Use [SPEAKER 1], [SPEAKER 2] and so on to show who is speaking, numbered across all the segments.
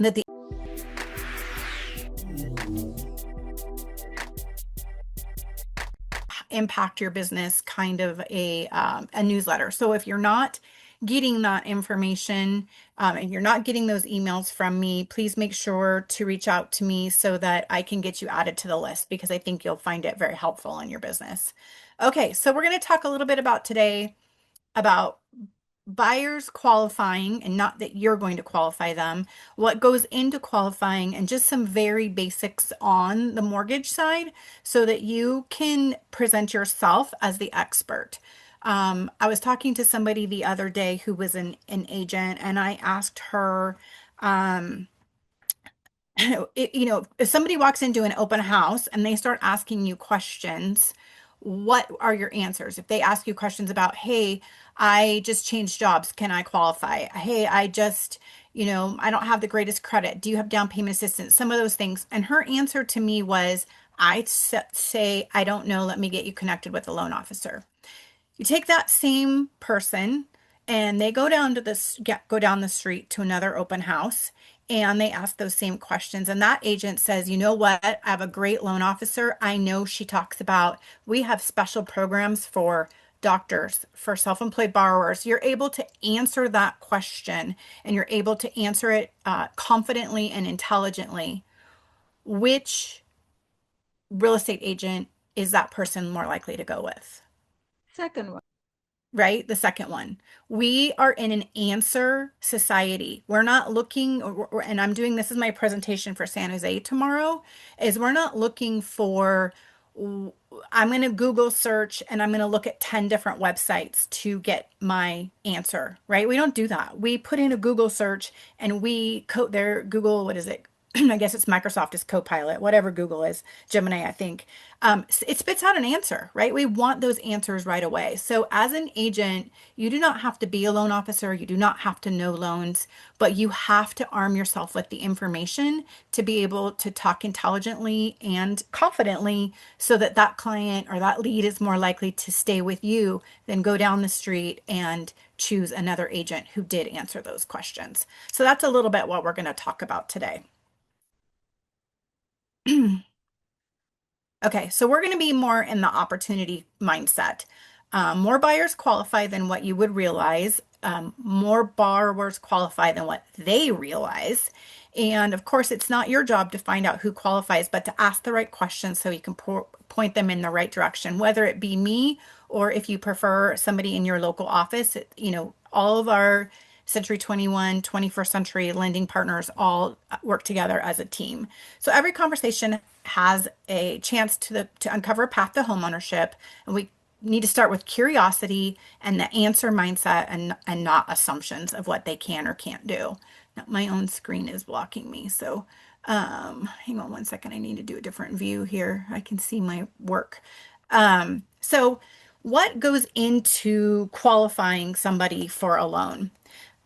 [SPEAKER 1] that the impact your business kind of a newsletter. So if you're not getting that information and you're not getting those emails from me, please make sure to reach out to me so that I can get you added to the list, because I think you'll find it very helpful in your business. Okay, so we're going to talk a little bit about today about buyers qualifying, and not that you're going to qualify them, what goes into qualifying, and just some very basics on the mortgage side so that you can present yourself as the expert. I was talking to somebody the other day who was an agent, and I asked her, um, if somebody walks into an open house and they start asking you questions, what are your answers? If they ask you questions about, hey, I just changed jobs, can I qualify? Hey, I don't have the greatest credit. Do you have down payment assistance? Some of those things. And her answer to me was, say, I don't know, let me get you connected with a loan officer. You take that same person and they go down the street to another open house and they ask those same questions. And that agent says, you know what? I have a great loan officer. I know she talks about, we have special programs for doctors, for self-employed borrowers. You're able to answer that question and you're able to answer it confidently and intelligently. Which real estate agent is that person more likely to go with?
[SPEAKER 2] Second one.
[SPEAKER 1] Right? The second one. We are in an answer society. We're not looking, and I'm doing this as my presentation for San Jose tomorrow, is we're not looking for, I'm going to Google search and I'm going to look at 10 different websites to get my answer, right? We don't do that. We put in a Google search and we code their Google, what is it? I guess it's Microsoft is Copilot, whatever Google is, Gemini, I think. It spits out an answer, right? We want those answers right away. So as an agent, you do not have to be a loan officer. You do not have to know loans, but you have to arm yourself with the information to be able to talk intelligently and confidently so that that client or that lead is more likely to stay with you than go down the street and choose another agent who did answer those questions. So that's a little bit what we're going to talk about today. Okay, so we're going to be more in the opportunity mindset. More buyers qualify than what you would realize. More borrowers qualify than what they realize. And of course, it's not your job to find out who qualifies, but to ask the right questions so you can point them in the right direction, whether it be me or if you prefer somebody in your local office. All of our Century 21, 21st Century lending partners all work together as a team. So every conversation has a chance to uncover a path to homeownership, and we need to start with curiosity and the answer mindset, and not assumptions of what they can or can't do. Now, my own screen is blocking me, so hang on one second. I need to do a different view here. I can see my work. So what goes into qualifying somebody for a loan?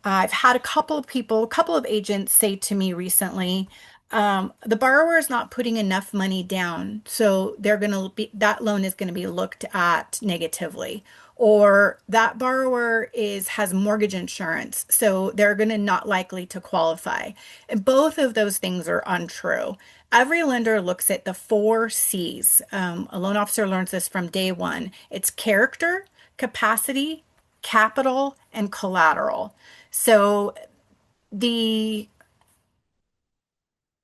[SPEAKER 1] I've had a couple of agents say to me recently, the borrower is not putting enough money down, so that loan is going to be looked at negatively. Or that borrower has mortgage insurance, so they're going to not likely to qualify. And both of those things are untrue. Every lender looks at the four C's. A loan officer learns this from day one. It's character, capacity, capital, and collateral. So the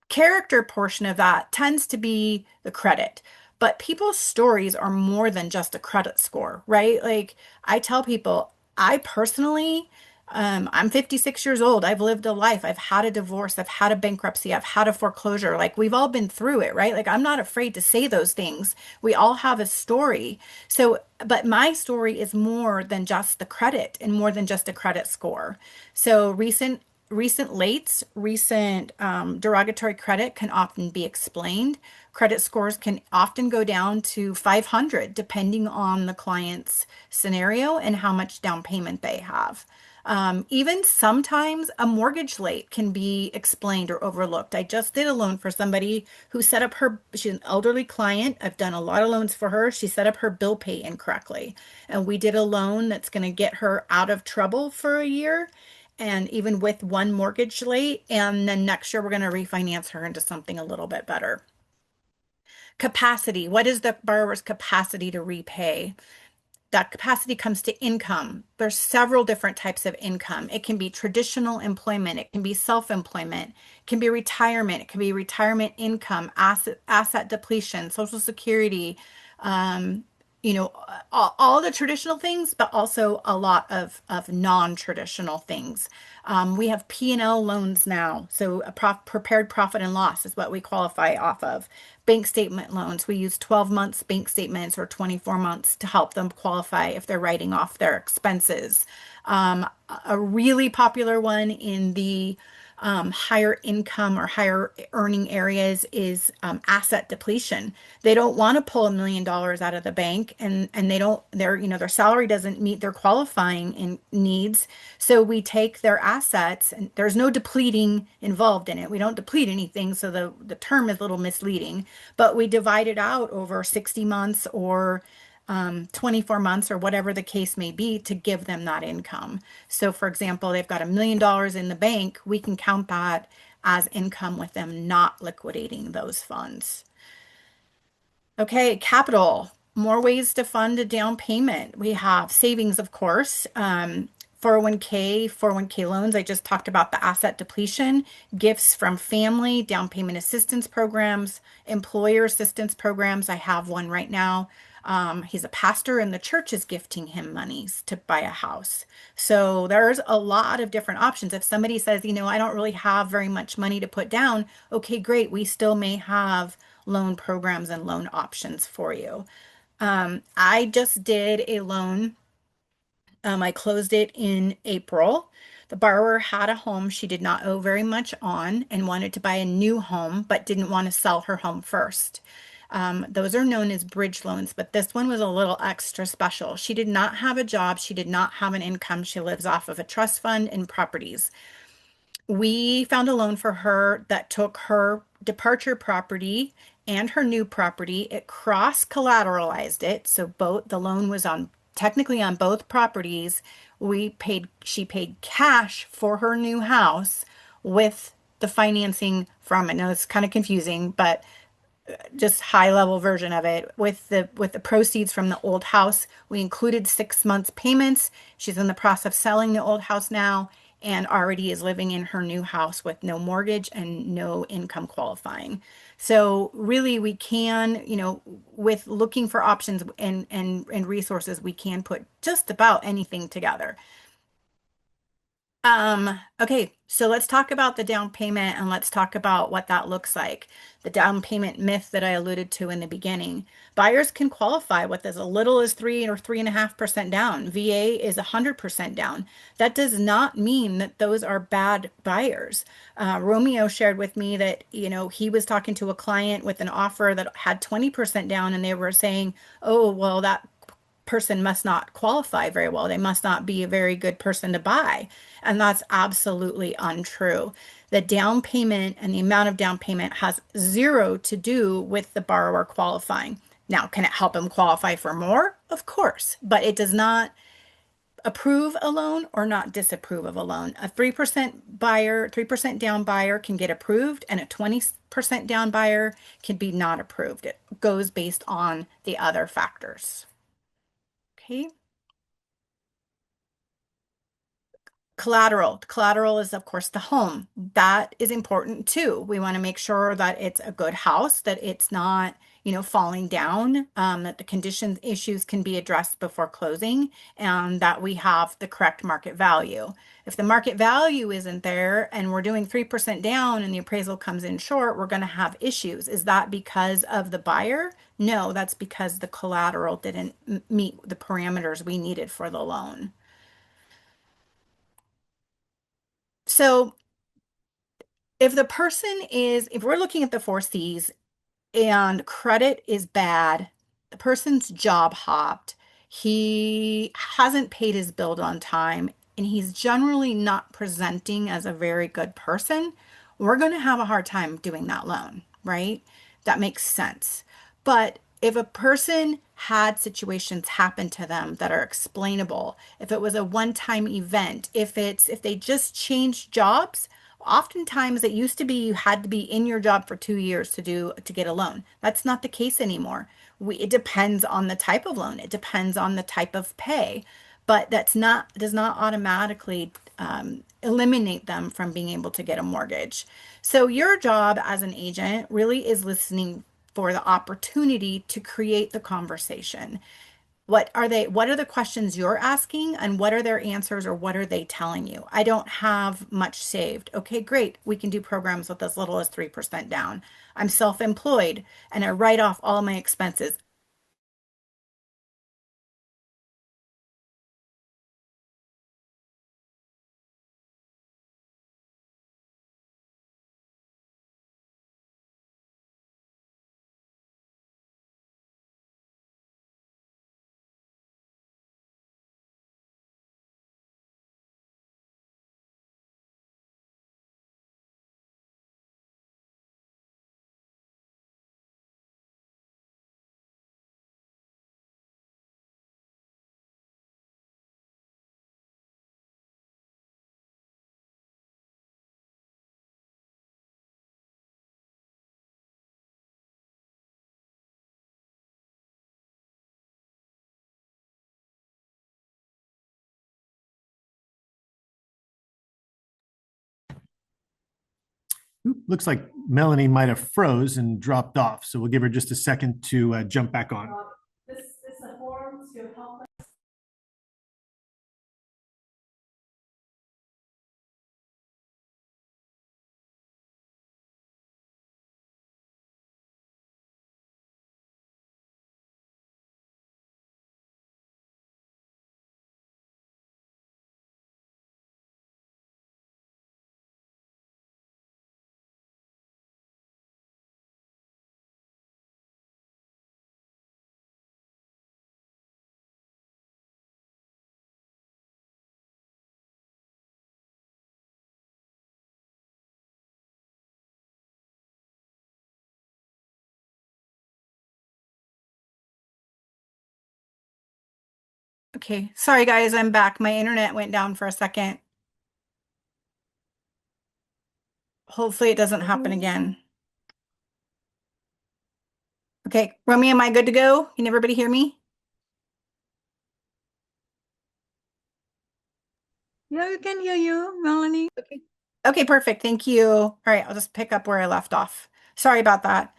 [SPEAKER 1] character portion of that tends to be the credit. But people's stories are more than just a credit score, right? Like I tell people, I personally, I'm 56 years old. I've lived a life. I've had a divorce. I've had a bankruptcy. I've had a foreclosure. Like we've all been through it, right? Like I'm not afraid to say those things. We all have a story. So, but my story is more than just the credit and more than just a credit score. So recent derogatory credit can often be explained. Credit scores can often go down to 500 depending on the client's scenario and how much down payment they have. Even sometimes a mortgage late can be explained or overlooked. I just did a loan for somebody who she's an elderly client. I've done a lot of loans for her. She set up her bill pay incorrectly. And we did a loan that's going to get her out of trouble for a year. and even with one mortgage late, and then next year we're going to refinance her into something a little bit better. Capacity. What is the borrower's capacity to repay? That capacity comes to income. There's several different types of income. It can be traditional employment, it can be self-employment, it can be retirement, it can be retirement income, asset depletion, Social Security, um, all the traditional things, but also a lot of non-traditional things. We have P&L loans now, so prepared profit and loss is what we qualify off of. Bank statement loans, we use 12 months bank statements or 24 months to help them qualify if they're writing off their expenses. A really popular one in the higher income or higher earning areas is asset depletion. They don't want to pull $1 million out of the bank, and they don't, their salary doesn't meet their qualifying needs. So we take their assets, and there's no depleting involved in it. We don't deplete anything, so the term is a little misleading, but we divide it out over 60 months or 24 months or whatever the case may be to give them that income. So, for example, they've got $1 million in the bank, we can count that as income with them not liquidating those funds. Okay, capital. More ways to fund a down payment. We have savings, of course. 401k loans. I just talked about the asset depletion, gifts from family, down payment assistance programs, employer assistance programs. I have one right now. He's a pastor and the church is gifting him monies to buy a house. So there's a lot of different options. If somebody says, I don't really have very much money to put down, okay, great. We still may have loan programs and loan options for you. I just did a loan. I closed it in April. The borrower had a home she did not owe very much on and wanted to buy a new home, but didn't want to sell her home first. Those are known as bridge loans, but this one was a little extra special. She did not have a job. She did not have an income. She lives off of a trust fund and properties. We found a loan for her that took her departure property and her new property. It cross collateralized it. So both the loan was on technically on both properties. She paid cash for her new house with the financing from it. Now it's kind of confusing, but just high level version of it with the proceeds from the old house. We included 6 months payments. She's in the process of selling the old house now and already is living in her new house with no mortgage and no income qualifying. So really we can, with looking for options and resources, we can put just about anything together. Okay, so let's talk about the down payment and let's talk about what that looks like. The down payment myth that I alluded to in the beginning. Buyers can qualify with as little as 3 or 3.5% down. VA is 100% down. That does not mean that those are bad buyers. Romeo shared with me that, he was talking to a client with an offer that had 20% down, and they were saying, oh, well, that person must not qualify very well. They must not be a very good person to buy. And that's absolutely untrue. The down payment and the amount of down payment has zero to do with the borrower qualifying. Now, can it help them qualify for more? Of course, but it does not approve a loan or not disapprove of a loan. A 3% buyer, 3% down buyer can get approved, and a 20% down buyer can be not approved. It goes based on the other factors. Okay. Collateral. Collateral is, of course, the home. That is important too. We want to make sure that it's a good house, that it's not, falling down, that the condition issues can be addressed before closing, and that we have the correct market value. If the market value isn't there and we're doing 3% down and the appraisal comes in short, we're going to have issues. Is that because of the buyer? No, that's because the collateral didn't meet the parameters we needed for the loan. So if we're looking at the four C's and credit is bad, the person's job hopped, he hasn't paid his bill on time, and he's generally not presenting as a very good person, we're going to have a hard time doing that loan, right? That makes sense. But if a person had situations happen to them that are explainable, if it was a one-time event, if they just changed jobs, oftentimes it used to be you had to be in your job for 2 years to get a loan. That's not the case anymore. It depends on the type of loan. It depends on the type of pay, but that's not does not automatically eliminate them from being able to get a mortgage. So your job as an agent really is listening for the opportunity to create the conversation. What are the questions you're asking and what are their answers or what are they telling you? I don't have much saved. Okay, great. We can do programs with as little as 3% down. I'm self-employed and I write off all my expenses.
[SPEAKER 2] Looks like Melanie might have froze and dropped off. So we'll give her just a second to jump back on. This is a forum to help
[SPEAKER 1] Okay, sorry guys, I'm back. My internet went down for a second. Hopefully it doesn't happen again. Okay, Romy, am I good to go? Can everybody hear me?
[SPEAKER 3] Yeah, we can hear you, Melanie.
[SPEAKER 1] Okay. Okay, perfect. Thank you. All right, I'll just pick up where I left off. Sorry about that.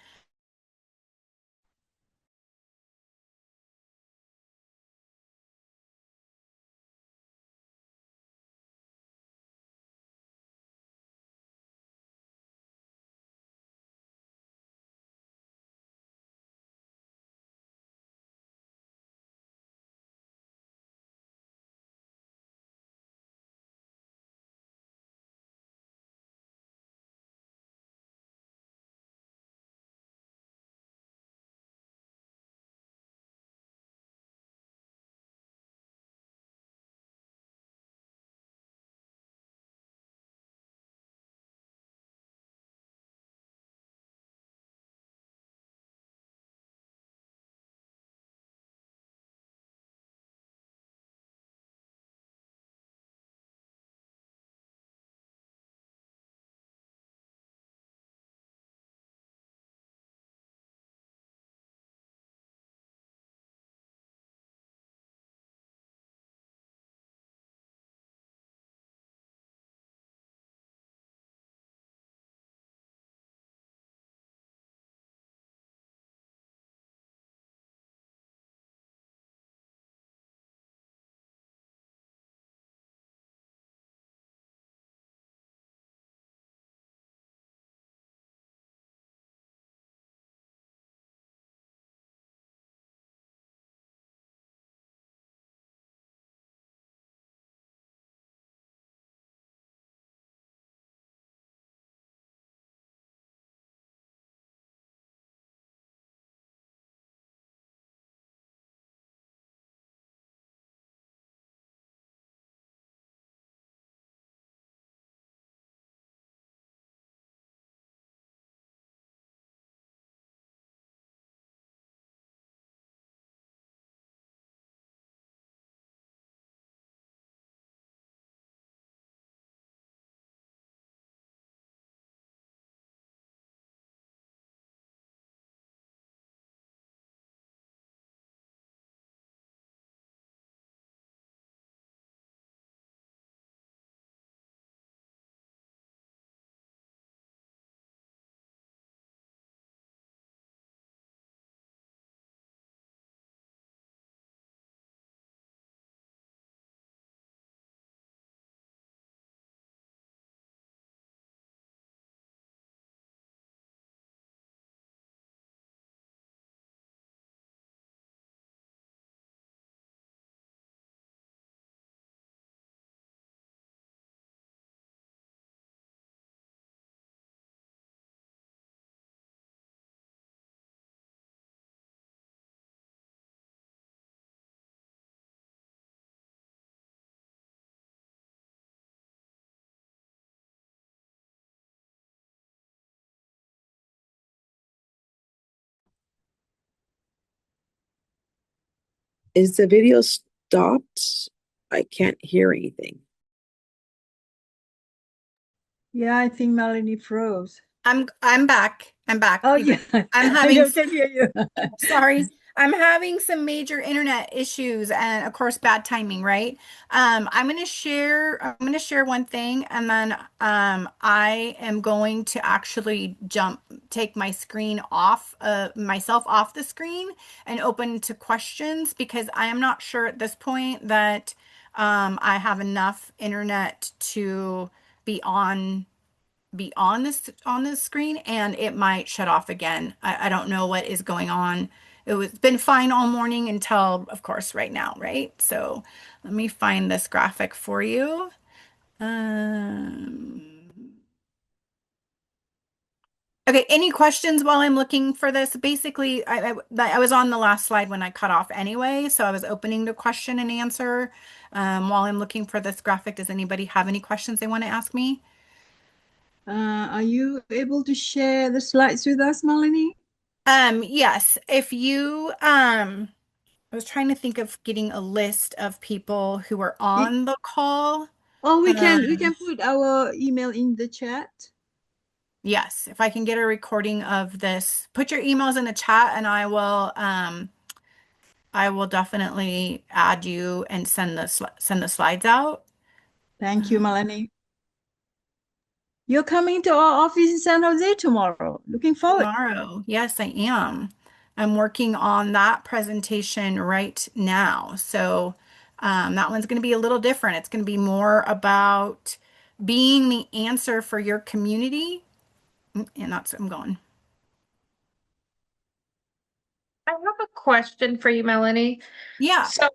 [SPEAKER 4] Is the video stopped? I can't hear anything.
[SPEAKER 3] Yeah, I think Melanie froze.
[SPEAKER 1] I'm back. I'm back.
[SPEAKER 3] Oh,
[SPEAKER 1] You guys.
[SPEAKER 3] yeah.
[SPEAKER 1] I'm
[SPEAKER 3] I
[SPEAKER 1] having
[SPEAKER 3] can hear you.
[SPEAKER 1] sorry. I'm having some major internet issues and of course bad timing, right? I'm going to share one thing and then I am going to actually take my screen off myself off the screen and open to questions because I am not sure at this point that I have enough internet to be on this screen and it might shut off again. I don't know what is going on. It's been fine all morning until, of course, right now, right? So let me find this graphic for you. Um, okay, any questions while I'm looking for this? Basically, I was on the last slide when I cut off anyway, so I was opening to question and answer. While I'm looking for this graphic, does anybody have any questions they want to ask me?
[SPEAKER 3] Are you able to share the slides with us, Melanie?
[SPEAKER 1] Yes, if you I was trying to think of getting a list of people who are
[SPEAKER 3] Y-
[SPEAKER 1] on the call.
[SPEAKER 3] Oh, we
[SPEAKER 1] Um,
[SPEAKER 3] can put our email in the chat.
[SPEAKER 1] yes, if I can get a recording of this, put your emails in the chat and I will definitely add you and send the slides out.
[SPEAKER 3] Thank you, Melanie. You're coming to our office in San Jose tomorrow. Looking forward.
[SPEAKER 1] Tomorrow. Yes, I am. I'm working on that presentation right now. So that one's going to be a little different. It's going to be more about being the answer for your community. And that's, I'm going.
[SPEAKER 5] I have a question for you, Melanie.
[SPEAKER 1] Yeah.
[SPEAKER 5] So,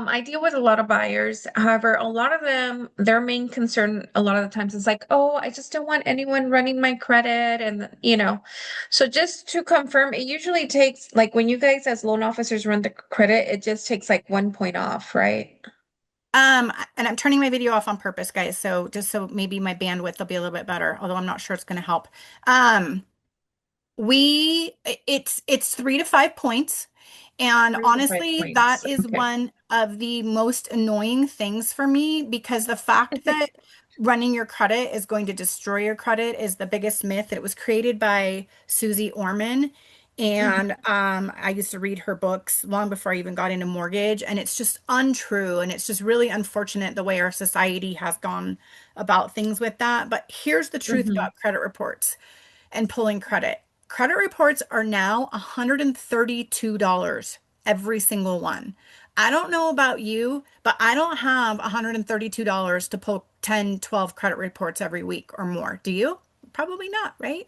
[SPEAKER 5] I deal with a lot of buyers. However, a lot of them, their main concern a lot of the times is like, oh, I just don't want anyone running my credit. So just to confirm, it usually takes, like when you guys as loan officers run the credit, it just takes like 1 point off, right?
[SPEAKER 1] And I'm turning my video off on purpose, guys. So just so maybe my bandwidth will be a little bit better, although I'm not sure it's going to help. Um, it's 3 to 5 points. And
[SPEAKER 5] 3 to 5 points.
[SPEAKER 1] honestly, that is
[SPEAKER 5] Okay.
[SPEAKER 1] one of the most annoying things for me because the fact that running your credit is going to destroy your credit is the biggest myth. It was created by Susie Orman. And I used to read her books long before I even got into mortgage, and it's just untrue. And it's just really unfortunate the way our society has gone about things with that. But here's the truth
[SPEAKER 5] Mhm.
[SPEAKER 1] about credit reports and pulling credit. Credit reports are now $132 every single one. I don't know about you, but I don't have $132 to pull 10, 12 credit reports every week or more. Do you? Probably not, right?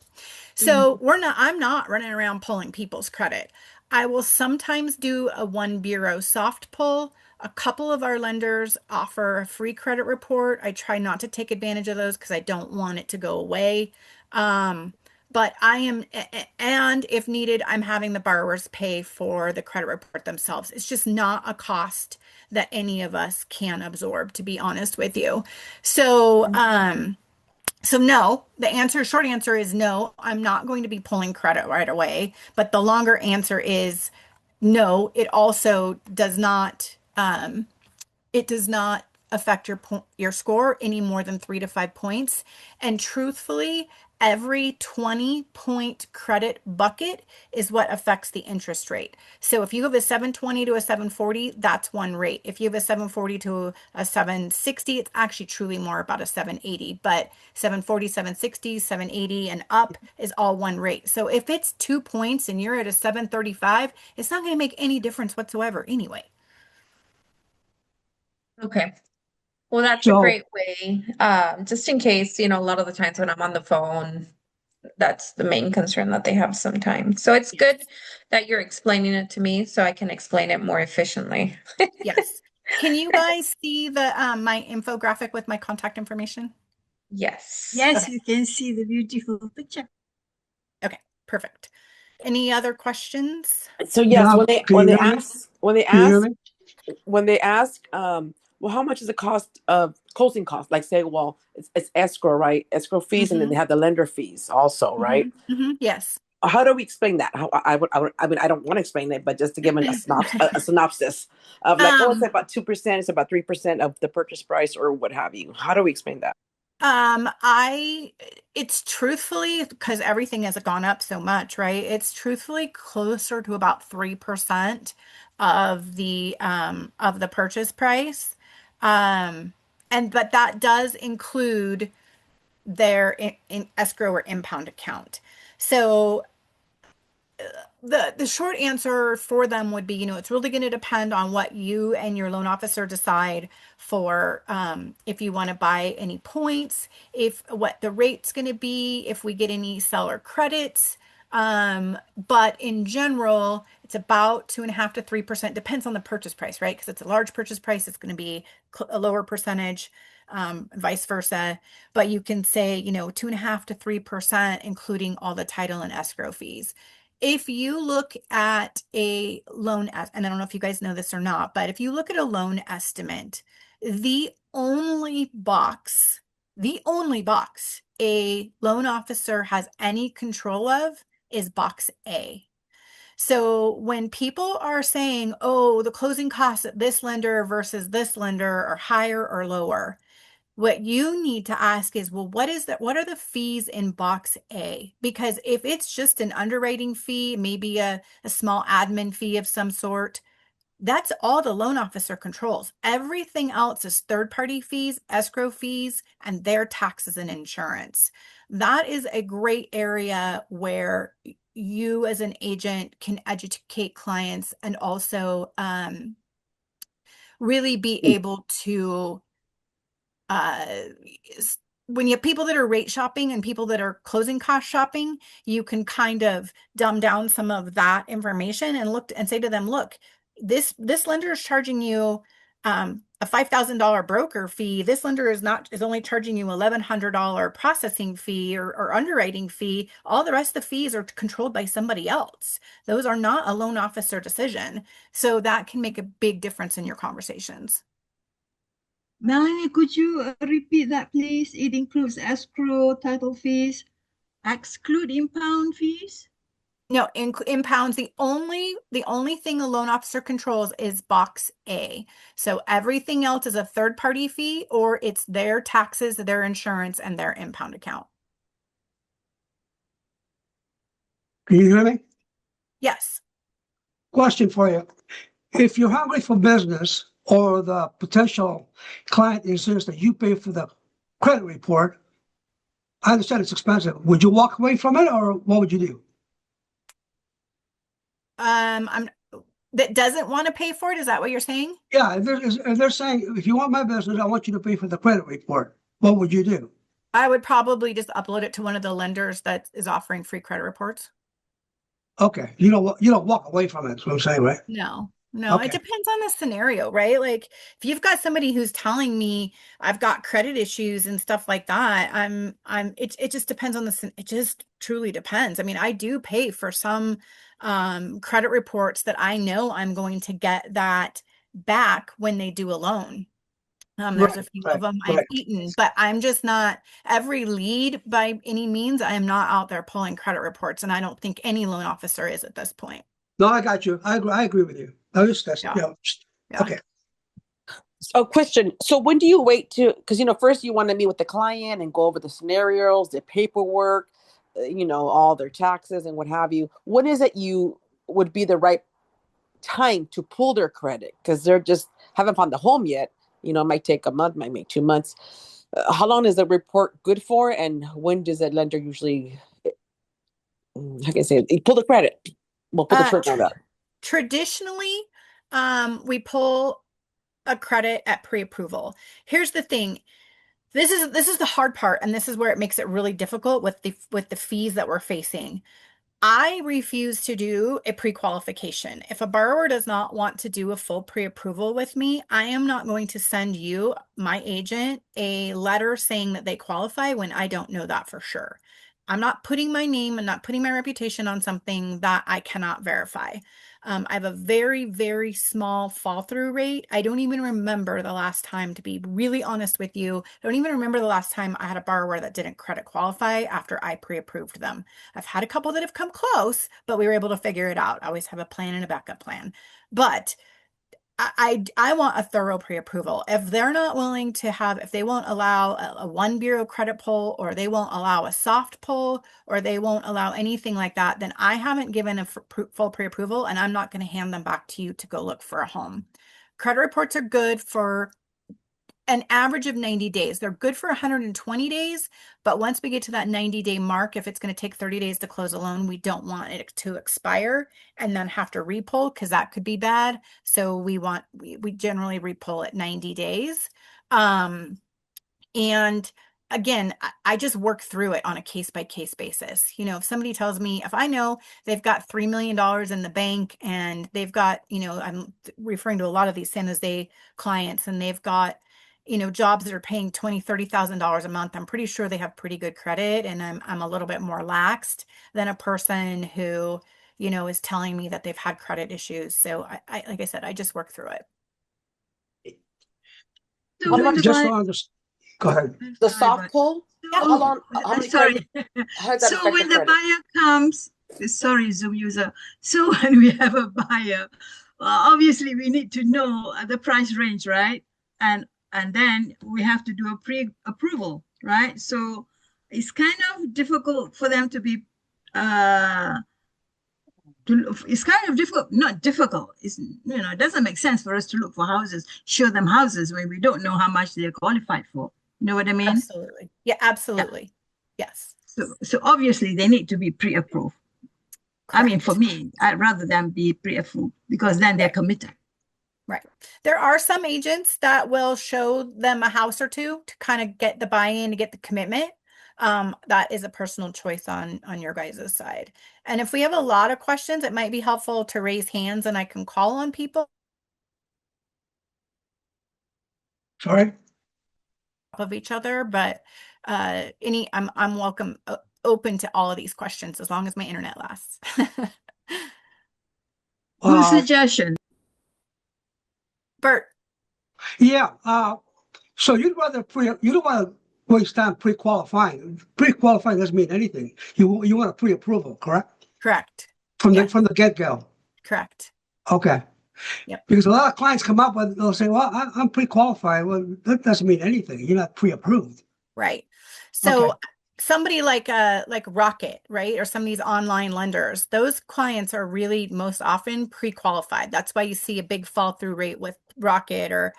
[SPEAKER 1] So I'm not running around pulling people's credit. I will sometimes do a one bureau soft pull. A couple of our lenders offer a free credit report. I try not to take advantage of those because I don't want it to go away. Um, but and if needed, I'm having the borrowers pay for the credit report themselves. It's just not a cost that any of us can absorb, to be honest with you. So, so no, short answer is no, I'm not going to be pulling credit right away. But the longer answer is no, it does not affect your score any more than 3 to 5 points. And truthfully, every 20-point credit bucket is what affects the interest rate. So if you have a 720 to a 740, that's one rate. If you have a 740 to a 760, it's actually truly more about a 780. But 740, 760, 780, and up is all one rate. So if it's 2 points and you're at a 735, it's not going to make any difference whatsoever anyway.
[SPEAKER 5] Okay. Well, that's a
[SPEAKER 3] So,
[SPEAKER 5] great way. Just in case, a lot of the times when I'm on the phone, that's the main concern that they have sometimes. So it's good that you're explaining it to me so I can explain it more efficiently.
[SPEAKER 1] Yes. Can you guys see the my infographic with my contact information?
[SPEAKER 5] Yes.
[SPEAKER 3] yes,
[SPEAKER 1] Okay.
[SPEAKER 3] you can see the beautiful picture.
[SPEAKER 1] Okay, perfect. Any other questions?
[SPEAKER 4] So yes,
[SPEAKER 6] Yeah, can you hear me? Can you hear me?
[SPEAKER 4] when they ask, well, how much is the cost of closing costs? Like say, well, it's escrow, right? Escrow fees, and then they have the lender fees also, right?
[SPEAKER 1] Yes.
[SPEAKER 4] how do we explain that? How I mean, I don't want to explain it, but just to give a synopsis of like, oh, it's
[SPEAKER 1] Um,
[SPEAKER 4] about 2%, it's about 3% of the purchase price or what have you. How do we explain that?
[SPEAKER 1] it's truthfully because everything has gone up so much, right? It's truthfully closer to about 3% of the purchase price. Um, and but that does include their in escrow or impound account. So the short answer for them would be, it's really going to depend on what you and your loan officer decide for if you want to buy any points, if what the rate's going to be, if we get any seller credits. But in general, it's about 2.5 to 3%. Depends on the purchase price, right? Because it's a large purchase price, it's going to be a lower percentage, vice versa. But you can say, 2.5 to 3%, including all the title and escrow fees. If you look at a loan, and I don't know if you guys know this or not, but if you look at a loan estimate, the the only box a loan officer has any control of is box A. So when people are saying, oh, the closing costs at this lender versus this lender are higher or lower, what you need to ask is, well, what are the fees in box A? Because if it's just an underwriting fee, maybe a small admin fee of some sort, that's all the loan officer controls. Everything else is third-party fees, escrow fees, and their taxes and insurance. That is a great area where you as an agent can educate clients and also really be able to uh, when you have people that are rate shopping and people that are closing cost shopping, you can kind of dumb down some of that information and look and say to them, look, this lender is charging you a $5,000 broker fee. This lender is only charging you $1,100 processing fee or underwriting fee. All the rest of the fees are controlled by somebody else. Those are not a loan officer decision. So that can make a big difference in your conversations.
[SPEAKER 3] Melanie, could you repeat that, please? It includes escrow, title fees, exclude impound fees?
[SPEAKER 1] No, in pounds, the only thing a loan officer controls is box A. So everything else is a third party fee, or it's their taxes, their insurance, and their impound account.
[SPEAKER 6] Can you hear me?
[SPEAKER 1] Yes.
[SPEAKER 6] Question for you. If you're hungry for business or the potential client insists that you pay for the credit report, I understand it's expensive. Would you walk away from it or what would you do?
[SPEAKER 1] I'm that doesn't want to pay for it. Is that what you're saying?
[SPEAKER 6] Yeah, if they're saying, if you want my business, I want you to pay for the credit report, what would you do?
[SPEAKER 1] I would probably just upload it to one of the lenders that is offering free credit reports.
[SPEAKER 6] Okay, you don't walk away from it, is what I'm saying, right?
[SPEAKER 1] No, no,
[SPEAKER 6] Okay.
[SPEAKER 1] it depends on the scenario, right? Like if you've got somebody who's telling me I've got credit issues and stuff like that, it just depends on it just truly depends. I mean, I do pay for some credit reports that I know I'm going to get that back when they do a loan. There's a
[SPEAKER 6] Right,
[SPEAKER 1] few of
[SPEAKER 6] right,
[SPEAKER 1] them I've
[SPEAKER 6] right.
[SPEAKER 1] eaten, but I'm just not every lead by any means. I am not out there pulling credit reports, and I don't think any loan officer is at this point.
[SPEAKER 6] No, I got you. I agree with you.
[SPEAKER 1] Yeah. Yeah.
[SPEAKER 6] Okay.
[SPEAKER 4] So, question. So, when do you wait to? Because first you want to meet with the client and go over the scenarios, the paperwork, all their taxes and what have you. When is it you would be the right time to pull their credit? Because they're just haven't found the home yet. It might take a month, might make 2 months. How long is the report good for? And when does a lender usually, how can I say it, pull the credit? We'll pull the trigger on that.
[SPEAKER 1] Traditionally, we pull a credit at pre-approval. Here's the thing. This is the hard part, and this is where it makes it really difficult with the fees that we're facing. I refuse to do a pre-qualification. If a borrower does not want to do a full pre-approval with me, I am not going to send you, my agent, a letter saying that they qualify when I don't know that for sure. I'm not putting my name and not putting my reputation on something that I cannot verify. I have a very, very small fall through rate. I don't even remember the last time, to be really honest with you. I don't even remember the last time I had a borrower that didn't credit qualify after I pre-approved them. I've had a couple that have come close, but we were able to figure it out. I always have a plan and a backup plan. But I want a thorough pre-approval. If they're not willing to have, if they won't allow a one bureau credit pull, or they won't allow a soft pull, or they won't allow anything like that, then I haven't given a full pre-approval, and I'm not going to hand them back to you to go look for a home. Credit reports are good for an average of 90 days. They're good for 120 days, but once we get to that 90-day mark, if it's going to take 30 days to close a loan, we don't want it to expire and then have to repull, because that could be bad. So we generally repull at 90 days. And again, I just work through it on a case by case basis. You know, if somebody tells me, if I know they've got $3 million in the bank, and they've got, you know, I'm referring to a lot of these San Jose clients, and they've got, you know, jobs that are paying $20,000-$30,000 a month, I'm pretty sure they have pretty good credit, and I'm a little bit more laxed than a person who, you know, is telling me that they've had credit issues. So I like I said, I just work through it.
[SPEAKER 3] So when the
[SPEAKER 6] Just
[SPEAKER 3] buyer-
[SPEAKER 6] so I understand. Go ahead.
[SPEAKER 3] I'm
[SPEAKER 4] The
[SPEAKER 3] sorry,
[SPEAKER 4] soft
[SPEAKER 3] but-
[SPEAKER 4] pull?
[SPEAKER 1] Yeah.
[SPEAKER 4] How long, how many
[SPEAKER 3] sorry.
[SPEAKER 4] how does that
[SPEAKER 3] So
[SPEAKER 4] affect
[SPEAKER 3] when
[SPEAKER 4] the
[SPEAKER 3] the
[SPEAKER 4] credit?
[SPEAKER 3] buyer comes, sorry, Zoom user. So when we have a buyer, obviously we need to know the price range, right? And then we have to do a pre-approval, right? So it's kind of difficult for them to be it's kind of difficult, not difficult. It's, you know, it doesn't make sense for us to look for houses, show them houses when we don't know how much they're qualified for. You know what I mean?
[SPEAKER 1] Absolutely. Yeah, absolutely. Yes.
[SPEAKER 3] So obviously they need to be pre-approved. I mean, for
[SPEAKER 1] Correct.
[SPEAKER 3] me, I'd rather them be pre-approved, because then they're
[SPEAKER 1] Right.
[SPEAKER 3] committed.
[SPEAKER 1] Right. There are some agents that will show them a house or two to kind of get the buy-in, to get the commitment. That is a personal choice on your guys' side. And if we have a lot of questions, it might be helpful to raise hands, and I can call on people
[SPEAKER 6] Sorry.
[SPEAKER 1] of each other. But I'm welcome, open to all of these questions as long as my internet lasts.
[SPEAKER 3] Good suggestion.
[SPEAKER 1] Bert.
[SPEAKER 6] Yeah. So you'd you don't want to waste time pre-qualifying. Pre-qualifying doesn't mean anything. You want a pre-approval, correct?
[SPEAKER 1] Correct.
[SPEAKER 6] From
[SPEAKER 1] Yes.
[SPEAKER 6] the get-go.
[SPEAKER 1] Correct.
[SPEAKER 6] Okay.
[SPEAKER 1] Yep.
[SPEAKER 6] Because a lot of clients come up with, they'll say, well, I'm pre-qualified. Well, that doesn't mean anything. You're not pre-approved.
[SPEAKER 1] Right. So
[SPEAKER 6] Okay.
[SPEAKER 1] somebody like Rocket, right? Or some of these online lenders, those clients are really most often pre-qualified. That's why you see a big fall through rate with Rocket, or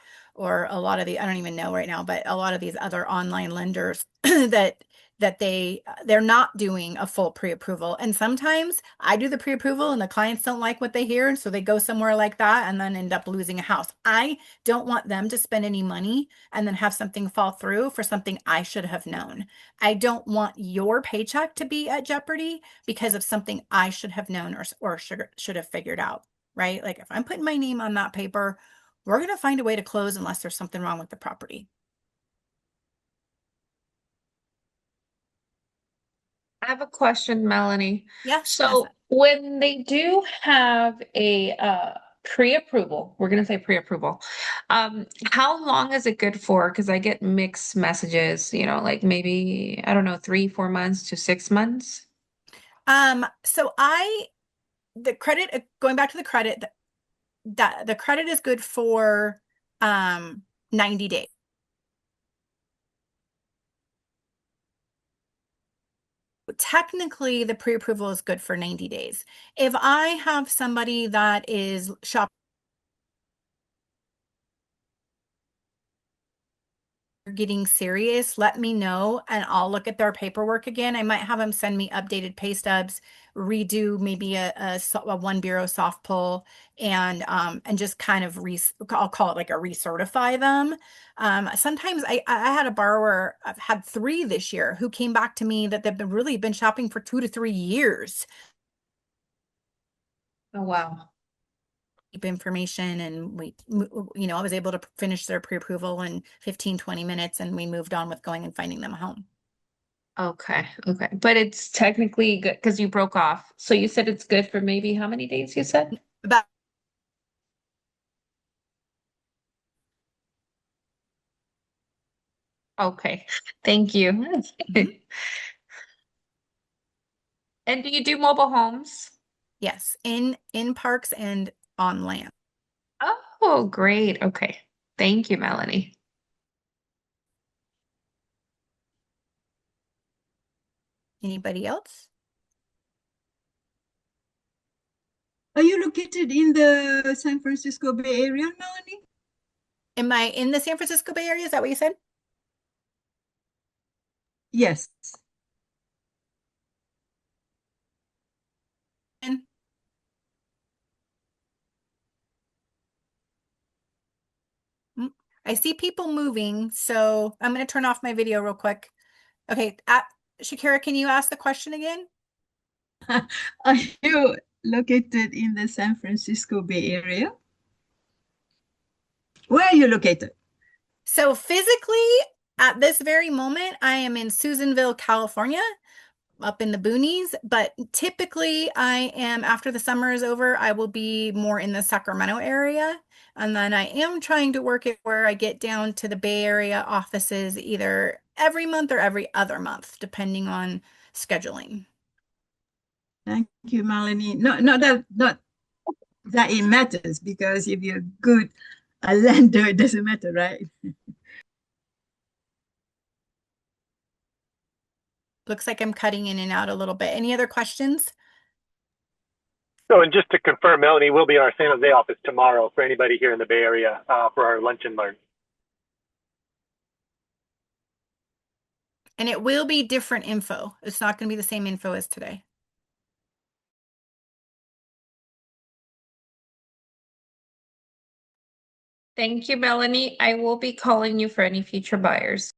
[SPEAKER 1] a lot of I don't even know right now, but a lot of these other online lenders that they're not doing a full pre-approval. And sometimes I do the pre-approval and the clients don't like what they hear, and so they go somewhere like that and then end up losing a house. I don't want them to spend any money and then have something fall through for something I should have known. I don't want your paycheck to be at jeopardy because of something I should have known, or should have figured out, right? Like if I'm putting my name on that paper, we're going to find a way to close unless there's something wrong with the property.
[SPEAKER 5] I have a question, Melanie.
[SPEAKER 1] Yeah.
[SPEAKER 5] So when they do have a pre-approval, we're gonna say pre-approval, how long is it good for? Because I get mixed messages, you know, like maybe, I don't know, 3-4 months to 6 months.
[SPEAKER 1] So the credit, going back to the credit, that the credit is good for 90 days. Technically, the pre-approval is good for 90 days. If I have somebody that is shopping, getting serious, let me know and I'll look at their paperwork again. I might have them send me updated pay stubs, redo maybe a one bureau soft pull, and just kind of I'll call it like a recertify them. Sometimes I had a borrower, I've had 3 this year, who came back to me that they've really been shopping for 2 to 3 years.
[SPEAKER 5] Oh, wow.
[SPEAKER 1] Information, and I was able to finish their pre-approval in 15-20 minutes, and we moved on with going and finding them a home.
[SPEAKER 5] Okay, okay. But it's technically good because you broke off. So you said it's good for maybe how many days you said?
[SPEAKER 1] About
[SPEAKER 5] Okay, thank you.
[SPEAKER 1] Mhm.
[SPEAKER 5] And do you do mobile homes?
[SPEAKER 1] Yes, in parks and on land.
[SPEAKER 5] Oh, great. Okay. Thank you, Melanie.
[SPEAKER 1] Anybody else?
[SPEAKER 3] Are you located in the San Francisco Bay Area, Melanie?
[SPEAKER 1] Am I in the San Francisco Bay Area? Is that what you said?
[SPEAKER 3] Yes.
[SPEAKER 1] And I see people moving, so I'm going to turn off my video real quick. Okay, Shakira, can you ask the question again?
[SPEAKER 3] Are you located in the San Francisco Bay Area? Where are you located?
[SPEAKER 1] So physically, at this very moment, I am in Susanville, California, up in the boonies, but typically I am, after the summer is over, I will be more in the Sacramento area. And then I am trying to work it where I get down to the Bay Area offices either every month or every other month, depending on scheduling.
[SPEAKER 3] Thank you, Melanie. Not that it matters, because if you're good a lender, it doesn't matter, right?
[SPEAKER 1] Looks like I'm cutting in and out a little bit. Any other questions?
[SPEAKER 2] So, and just to confirm, Melanie will be in our San Jose office tomorrow for anybody here in the Bay Area for our lunch and learn.
[SPEAKER 1] And it will be different info. It's not going to be the same info as today.
[SPEAKER 5] Thank you, Melanie. I will be calling you for any future buyers.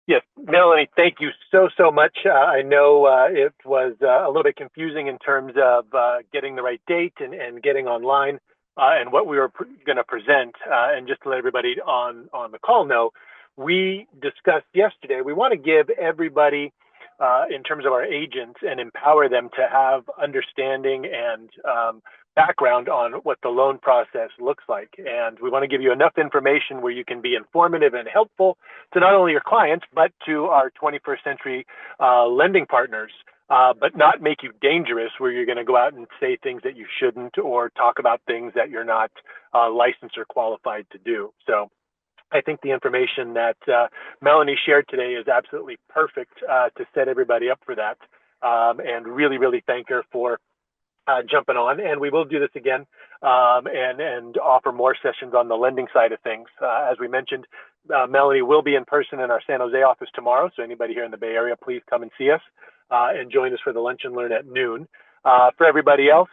[SPEAKER 2] Yes, Melanie, thank you so much. I know it was a little bit confusing in terms of getting the right date and getting online and what we were going to present. And just to let everybody on the call know, we discussed yesterday, we want to give everybody in terms of our agents and empower them to have understanding and background on what the loan process looks like. And we want to give you enough information where you can be informative and helpful to not only your clients, but to our 21st century lending partners, but not make you dangerous where you're going to go out and say things that you shouldn't or talk about things that you're not licensed or qualified to do. So I think the information that Melanie shared today is absolutely perfect to set everybody up for that. And really thank her for jumping on, and we will do this again and offer more sessions on the lending side of things. As we mentioned, Melanie will be in person in our San Jose office tomorrow, so anybody here in the Bay Area, please come and see us and join us for the lunch and learn at noon. For everybody else,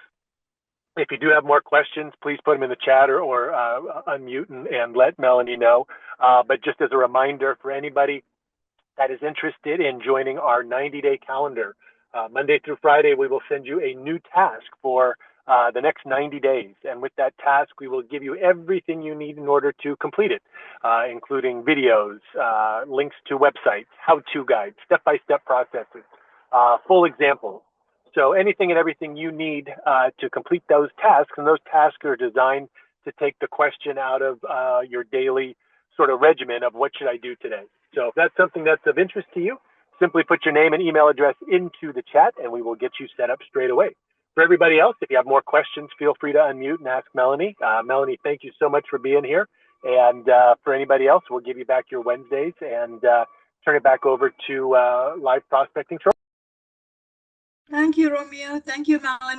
[SPEAKER 2] if you do have more questions, please put them in the chat or unmute and let Melanie know. But just as a reminder for anybody that is interested in joining our 90-day calendar, Monday through Friday, we will send you a new task for the next 90 days. And with that task, we will give you everything you need in order to complete it, including videos, links to websites, how-to guides, step-by-step processes, full examples. So anything and everything you need to complete those tasks, and those tasks are designed to take the question out of your daily sort of regimen of what should I do today. So if that's something that's of interest to you, simply put your name and email address into the chat and we will get you set up straight away. For everybody else, if you have more questions, feel free to unmute and ask Melanie. Melanie, thank you so much for being here. And for anybody else, we'll give you back your Wednesdays and turn it back over to live prospecting.
[SPEAKER 3] Thank you, Romeo. Thank you, Melanie.